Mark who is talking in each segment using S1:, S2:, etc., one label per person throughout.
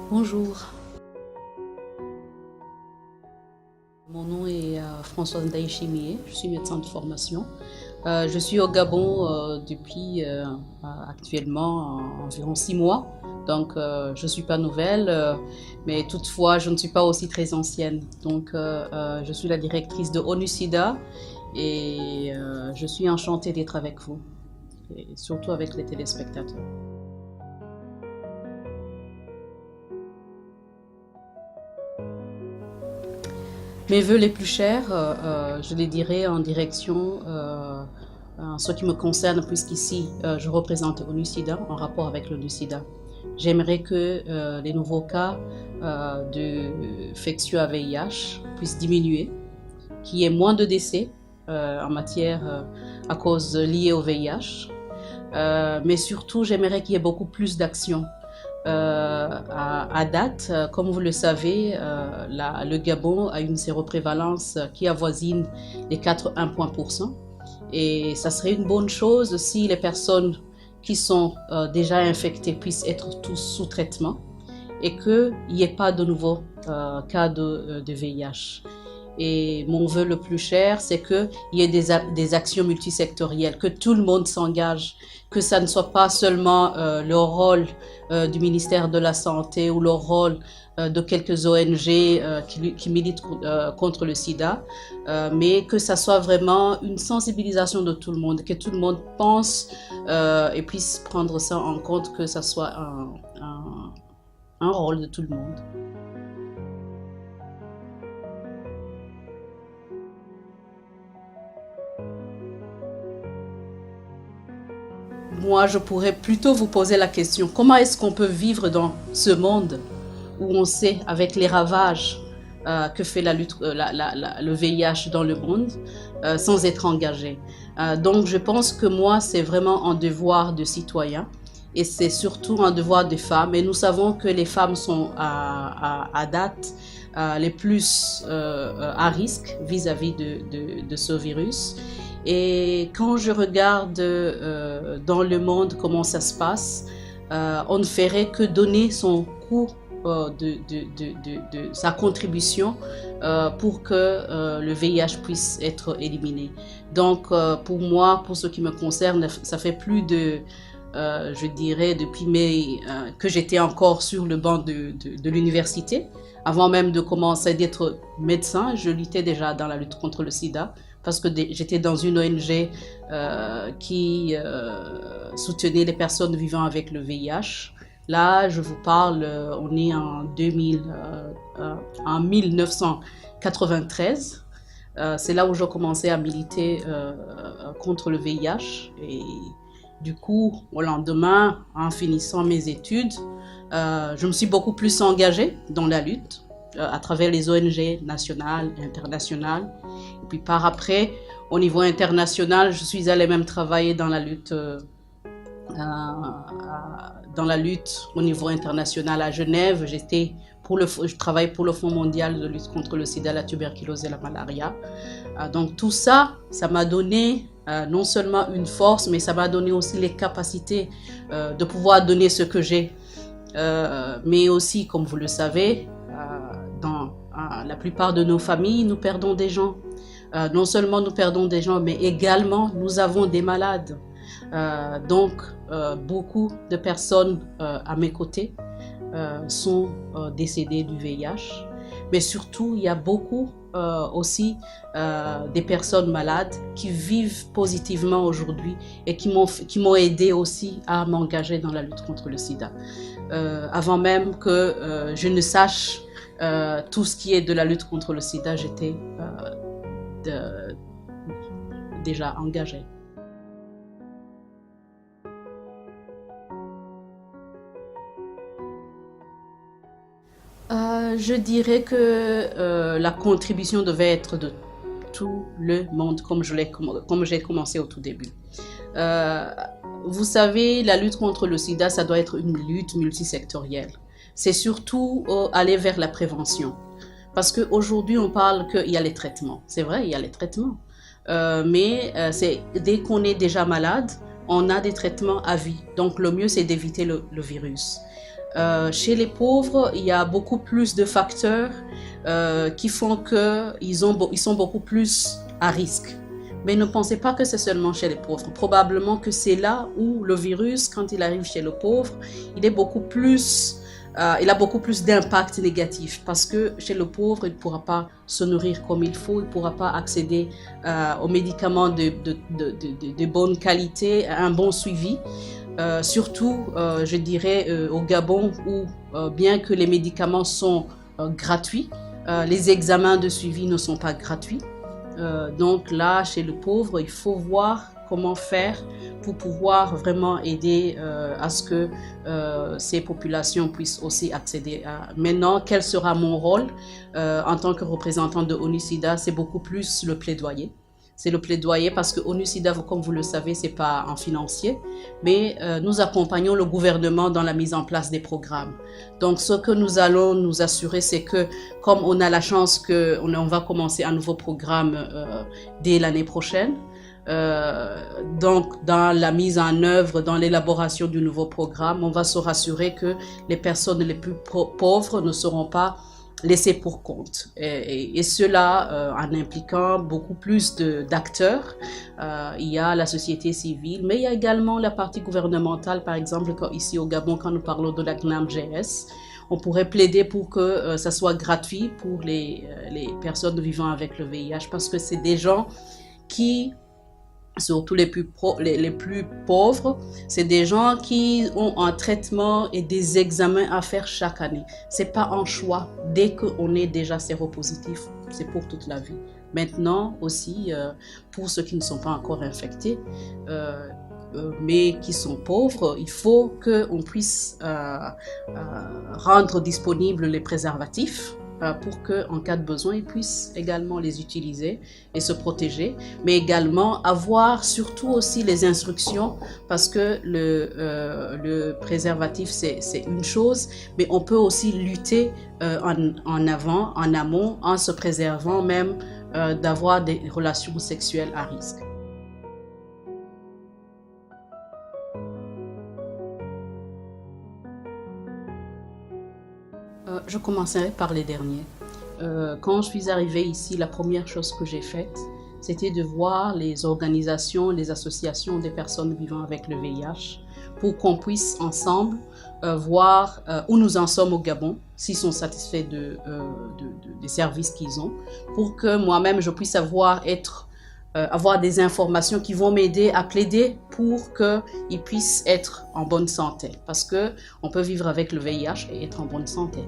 S1: Bonjour, mon nom est Françoise Ndaïchimié, je suis médecin de formation. Je suis au Gabon depuis actuellement environ 6 mois, donc je ne suis pas nouvelle, mais toutefois je ne suis pas aussi très ancienne. Donc je suis la directrice de ONU-SIDA et je suis enchantée d'être avec vous, et surtout avec les téléspectateurs. Mes vœux les plus chers, je les dirais en direction, en ce qui me concerne, puisqu'ici je représente ONU-SIDA en rapport avec l'ONU-SIDA. J'aimerais que les nouveaux cas d'infection à VIH puissent diminuer, qu'il y ait moins de décès en matière à cause liée au VIH, mais surtout j'aimerais qu'il y ait beaucoup plus d'actions. À date, comme vous le savez, le Gabon a une séroprévalence qui avoisine les 81 points pour cent. Et ça serait une bonne chose si les personnes qui sont déjà infectées puissent être tous sous traitement et qu'il n'y ait pas de nouveaux cas de VIH. Et mon vœu le plus cher, c'est qu'il y ait des actions multisectorielles, que tout le monde s'engage, que ça ne soit pas seulement le rôle du ministère de la Santé ou le rôle de quelques ONG qui militent contre le sida, mais que ça soit vraiment une sensibilisation de tout le monde, que tout le monde pense et puisse prendre ça en compte, que ça soit un rôle de tout le monde. Moi, je pourrais plutôt vous poser la question, comment est-ce qu'on peut vivre dans ce monde où on sait, avec les ravages que fait la lutte, le VIH dans le monde, sans être engagé. Donc, je pense que moi, c'est vraiment un devoir de citoyen et c'est surtout un devoir des femmes. Et nous savons que les femmes sont à date les plus à risque vis-à-vis de ce virus. Et quand je regarde dans le monde comment ça se passe, on ne ferait que donner son coût de sa contribution pour que le VIH puisse être éliminé. Donc pour moi, pour ce qui me concerne, ça fait plus de, je dirais, depuis que j'étais encore sur le banc de l'université. Avant même de commencer d'être médecin, je luttais déjà dans la lutte contre le sida parce que j'étais dans une ONG qui soutenait les personnes vivant avec le VIH. Là, je vous parle, on est en 1993. C'est là où j'ai commencé à militer contre le VIH. Et du coup, au lendemain, en finissant mes études, je me suis beaucoup plus engagée dans la lutte à travers les ONG nationales et internationales. Et puis par après, au niveau international, je suis allée même travailler dans la lutte au niveau international à Genève. Je travaille pour le Fonds mondial de lutte contre le sida, la tuberculose et la malaria. Donc tout ça, ça m'a donné non seulement une force, mais ça m'a donné aussi les capacités de pouvoir donner ce que j'ai. Mais aussi, comme vous le savez, dans la plupart de nos familles, nous perdons des gens. Non seulement nous perdons des gens, mais également nous avons des malades. Donc, beaucoup de personnes à mes côtés sont décédées du VIH. Mais surtout, il y a beaucoup aussi des personnes malades qui vivent positivement aujourd'hui et qui m'ont aidé aussi à m'engager dans la lutte contre le sida. Avant même que je ne sache tout ce qui est de la lutte contre le sida, j'étais déjà engagée. Je dirais que la contribution devait être de tout le monde, comme j'ai commencé au tout début. Vous savez, la lutte contre le sida, ça doit être une lutte multisectorielle. C'est surtout aller vers la prévention. Parce qu'aujourd'hui, on parle qu'il y a les traitements. C'est vrai, il y a les traitements. Mais dès qu'on est déjà malade, on a des traitements à vie. Donc, le mieux, c'est d'éviter le virus. Chez les pauvres, il y a beaucoup plus de facteurs qui font qu'ils sont beaucoup plus à risque. Mais ne pensez pas que c'est seulement chez les pauvres. Probablement que c'est là où le virus, quand il arrive chez le pauvre, il a beaucoup plus d'impact négatif parce que chez le pauvre, il ne pourra pas se nourrir comme il faut, il ne pourra pas accéder aux médicaments de bonne qualité, à un bon suivi. Surtout, je dirais, au Gabon où, bien que les médicaments sont gratuits, les examens de suivi ne sont pas gratuits. Donc là, chez le pauvre, il faut voir comment faire pour pouvoir vraiment aider à ce que ces populations puissent aussi accéder à... Maintenant, quel sera mon rôle en tant que représentant de ONU-SIDA? C'est beaucoup plus le plaidoyer. C'est le plaidoyer parce que ONU-SIDA, comme vous le savez, c'est pas en financier, mais nous accompagnons le gouvernement dans la mise en place des programmes. Donc, ce que nous allons nous assurer, c'est que comme on a la chance qu'on va commencer un nouveau programme dès l'année prochaine, donc dans la mise en œuvre, dans l'élaboration du nouveau programme, on va se rassurer que les personnes les plus pauvres ne seront pas laissés pour compte. Et cela en impliquant beaucoup plus d'acteurs. Il y a la société civile, mais il y a également la partie gouvernementale. Par exemple, ici au Gabon, quand nous parlons de la CNAMGS, on pourrait plaider pour que ça soit gratuit pour les personnes vivant avec le VIH, parce que c'est des gens qui... surtout les plus pauvres, c'est des gens qui ont un traitement et des examens à faire chaque année. C'est pas un choix. Dès qu'on est déjà séropositif, c'est pour toute la vie. Maintenant aussi, pour ceux qui ne sont pas encore infectés, mais qui sont pauvres, il faut qu'on puisse rendre disponibles les préservatifs pour qu'en cas de besoin, ils puissent également les utiliser et se protéger, mais également avoir surtout aussi les instructions, parce que le préservatif, c'est une chose, mais on peut aussi lutter en amont, en se préservant même d'avoir des relations sexuelles à risque. Je commencerai par les derniers. Quand je suis arrivée ici, la première chose que j'ai faite, c'était de voir les organisations, les associations des personnes vivant avec le VIH pour qu'on puisse ensemble voir où nous en sommes au Gabon, s'ils sont satisfaits des services qu'ils ont, pour que moi-même je puisse avoir des informations qui vont m'aider à plaider pour qu'ils puissent être en bonne santé. Parce qu'on peut vivre avec le VIH et être en bonne santé.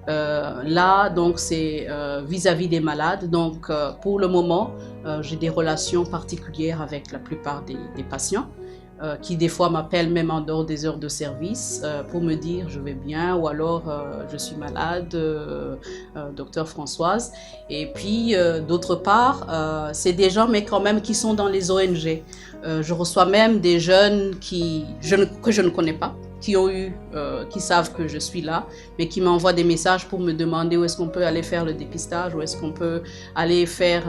S1: Là, donc, c'est vis-à-vis des malades. Donc, pour le moment, j'ai des relations particulières avec la plupart des patients qui, des fois, m'appellent même en dehors des heures de service pour me dire je vais bien ou alors je suis malade, docteur Françoise. Et puis, d'autre part, c'est des gens, mais quand même, qui sont dans les ONG. Je reçois même des jeunes que je ne connais pas, qui savent que je suis là, mais qui m'envoient des messages pour me demander où est-ce qu'on peut aller faire le dépistage, où est-ce qu'on peut aller faire,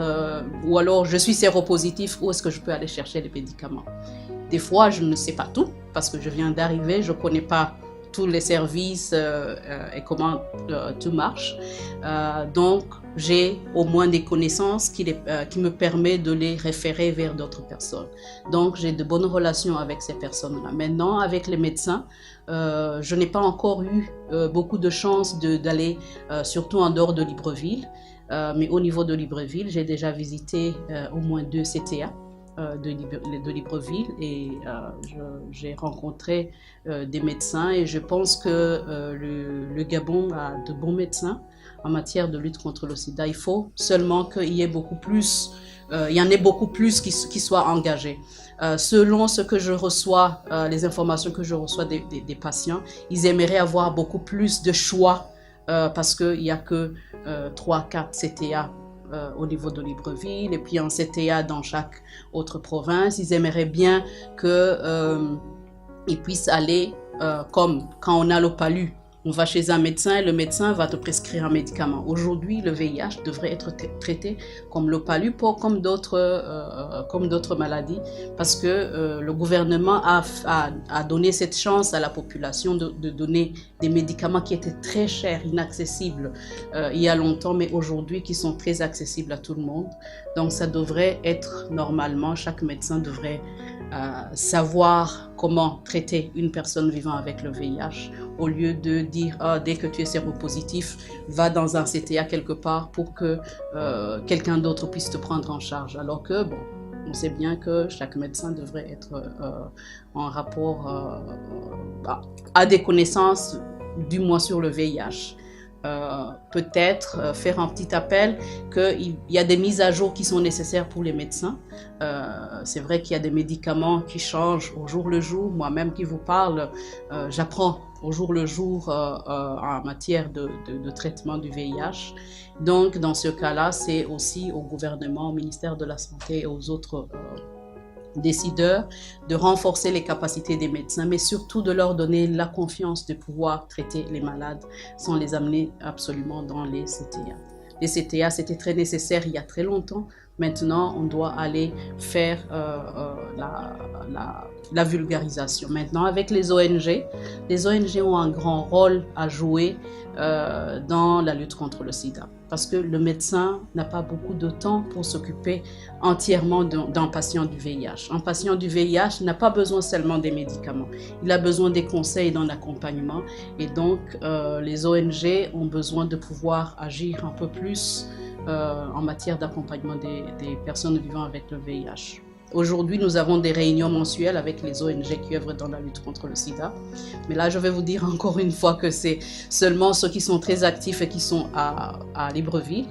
S1: ou alors je suis séropositif, où est-ce que je peux aller chercher les médicaments. Des fois, je ne sais pas tout, parce que je viens d'arriver, je ne connais pas tous les services et comment tout marche. Donc, j'ai au moins des connaissances qui me permettent de les référer vers d'autres personnes. Donc, j'ai de bonnes relations avec ces personnes-là. Maintenant, avec les médecins, je n'ai pas encore eu beaucoup de chance d'aller, surtout en dehors de Libreville. Mais au niveau de Libreville, j'ai déjà visité au moins 2 CTA. De Libreville et j'ai rencontré des médecins et je pense que le Gabon a de bons médecins en matière de lutte contre le sida. Il faut seulement qu'il y ait beaucoup plus, il y en ait beaucoup plus qui soient engagés. Selon ce que je reçois, les informations que je reçois des patients, ils aimeraient avoir beaucoup plus de choix parce qu'il n'y a que 3-4 CTA au niveau de Libreville et puis en CTA dans chaque autre province. Ils aimeraient bien qu'ils puissent aller comme quand on a le palu On va chez un médecin et le médecin va te prescrire un médicament. Aujourd'hui, le VIH devrait être traité comme le palu, comme d'autres maladies, parce que le gouvernement a donné cette chance à la population de donner des médicaments qui étaient très chers, inaccessibles il y a longtemps, mais aujourd'hui qui sont très accessibles à tout le monde. Donc ça devrait être normalement, chaque médecin devrait savoir comment traiter une personne vivant avec le VIH, au lieu de dire dès que tu es séropositif, va dans un CTA quelque part pour que quelqu'un d'autre puisse te prendre en charge. Alors que, bon, on sait bien que chaque médecin devrait être en rapport à des connaissances, du moins sur le VIH. Peut-être faire un petit appel qu'il y a des mises à jour qui sont nécessaires pour les médecins. C'est vrai qu'il y a des médicaments qui changent au jour le jour. Moi-même qui vous parle, j'apprends au jour le jour en matière de traitement du VIH. Donc, dans ce cas-là, c'est aussi au gouvernement, au ministère de la Santé et aux autres décideurs de renforcer les capacités des médecins, mais surtout de leur donner la confiance de pouvoir traiter les malades sans les amener absolument dans les CTA. Les CTA, c'était très nécessaire il y a très longtemps. Maintenant, on doit aller faire la vulgarisation. Maintenant, avec les ONG ont un grand rôle à jouer dans la lutte contre le sida. Parce que le médecin n'a pas beaucoup de temps pour s'occuper entièrement d'un patient du VIH. Un patient du VIH n'a pas besoin seulement des médicaments. Il a besoin des conseils et d'un accompagnement. Et donc, les ONG ont besoin de pouvoir agir un peu plus en matière d'accompagnement des personnes vivant avec le VIH. Aujourd'hui, nous avons des réunions mensuelles avec les ONG qui œuvrent dans la lutte contre le sida. Mais là, je vais vous dire encore une fois que c'est seulement ceux qui sont très actifs et qui sont à Libreville.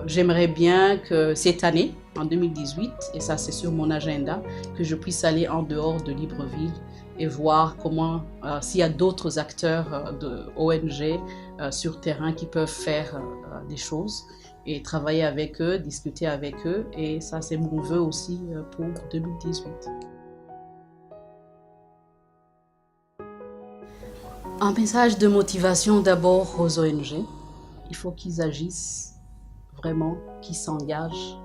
S1: J'aimerais bien que cette année, en 2018, et ça c'est sur mon agenda, que je puisse aller en dehors de Libreville et voir comment, s'il y a d'autres acteurs de ONG sur terrain qui peuvent faire des choses, et travailler avec eux, discuter avec eux. Et ça, c'est mon vœu aussi pour 2018. Un message de motivation d'abord aux ONG. Il faut qu'ils agissent vraiment, qu'ils s'engagent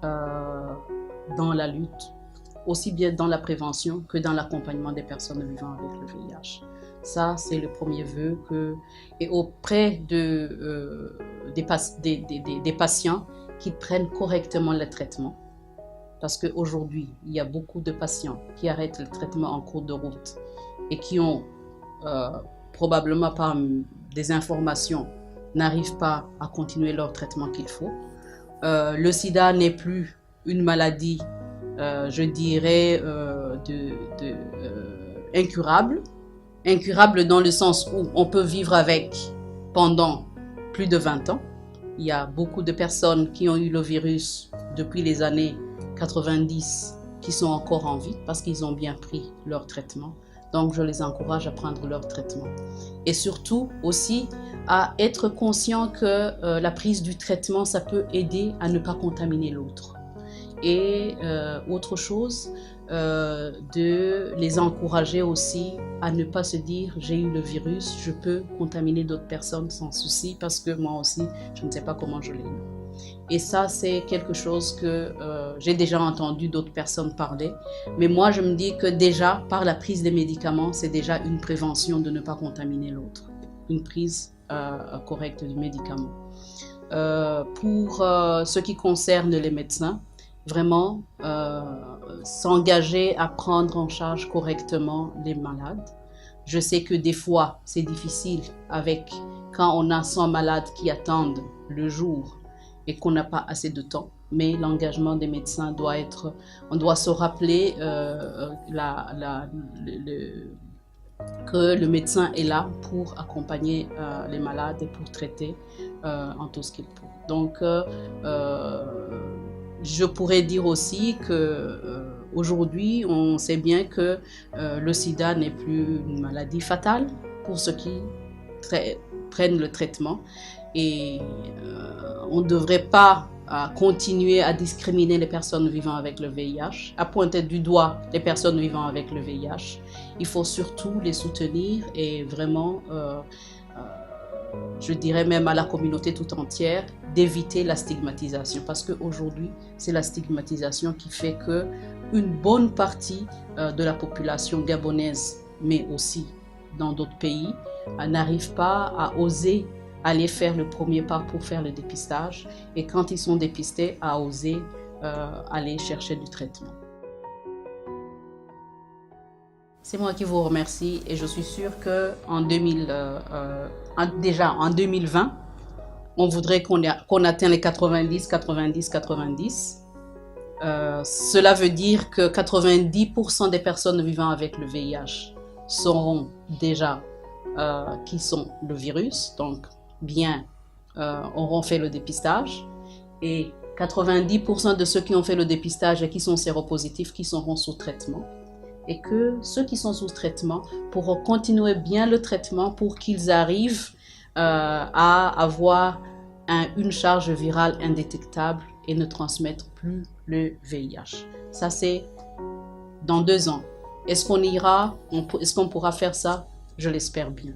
S1: dans la lutte, aussi bien dans la prévention que dans l'accompagnement des personnes vivant avec le VIH. Ça, c'est le premier vœu et auprès des patients qui prennent correctement le traitement. Parce qu'aujourd'hui, il y a beaucoup de patients qui arrêtent le traitement en cours de route et qui ont probablement par des informations n'arrivent pas à continuer leur traitement qu'il faut. Le sida n'est plus une maladie, je dirais, incurable. Incurable dans le sens où on peut vivre avec pendant plus de 20 ans. Il y a beaucoup de personnes qui ont eu le virus depuis les années 90 qui sont encore en vie parce qu'ils ont bien pris leur traitement. Donc, je les encourage à prendre leur traitement. Et surtout aussi à être conscient que la prise du traitement, ça peut aider à ne pas contaminer l'autre. Et autre chose, de les encourager aussi à ne pas se dire j'ai eu le virus, je peux contaminer d'autres personnes sans souci parce que moi aussi je ne sais pas comment je l'ai eu. Et ça c'est quelque chose que j'ai déjà entendu d'autres personnes parler, mais moi je me dis que déjà par la prise des médicaments c'est déjà une prévention de ne pas contaminer l'autre, une prise correcte du médicament. Pour ce qui concerne les médecins, vraiment s'engager à prendre en charge correctement les malades. Je sais que des fois, c'est difficile quand on a 100 malades qui attendent le jour et qu'on n'a pas assez de temps, mais l'engagement des médecins doit être, on doit se rappeler que le médecin est là pour accompagner les malades et pour traiter en tout ce qu'il peut. Donc, je pourrais dire aussi qu'aujourd'hui, on sait bien que le sida n'est plus une maladie fatale pour ceux qui prennent le traitement. Et on ne devrait pas à continuer à discriminer les personnes vivant avec le VIH, à pointer du doigt les personnes vivant avec le VIH. Il faut surtout les soutenir et vraiment, je dirais même à la communauté tout entière, d'éviter la stigmatisation. Parce qu'aujourd'hui, c'est la stigmatisation qui fait qu'une bonne partie de la population gabonaise, mais aussi dans d'autres pays, n'arrive pas à oser aller faire le premier pas pour faire le dépistage et quand ils sont dépistés, à oser aller chercher du traitement. C'est moi qui vous remercie et je suis sûre qu'en déjà en 2020, on voudrait qu'on atteigne les 90, 90, 90. Cela veut dire que 90% des personnes vivant avec le VIH sauront déjà qui sont le virus, donc bien auront fait le dépistage et 90% de ceux qui ont fait le dépistage et qui sont séropositifs qui seront sous traitement et que ceux qui sont sous traitement pourront continuer bien le traitement pour qu'ils arrivent à avoir une charge virale indétectable et ne transmettre plus le VIH. Ça c'est dans 2 ans. Est-ce qu'on pourra faire ça? Je l'espère bien.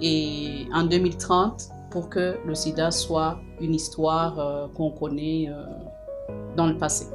S1: Et en 2030, pour que le sida soit une histoire qu'on connaît dans le passé.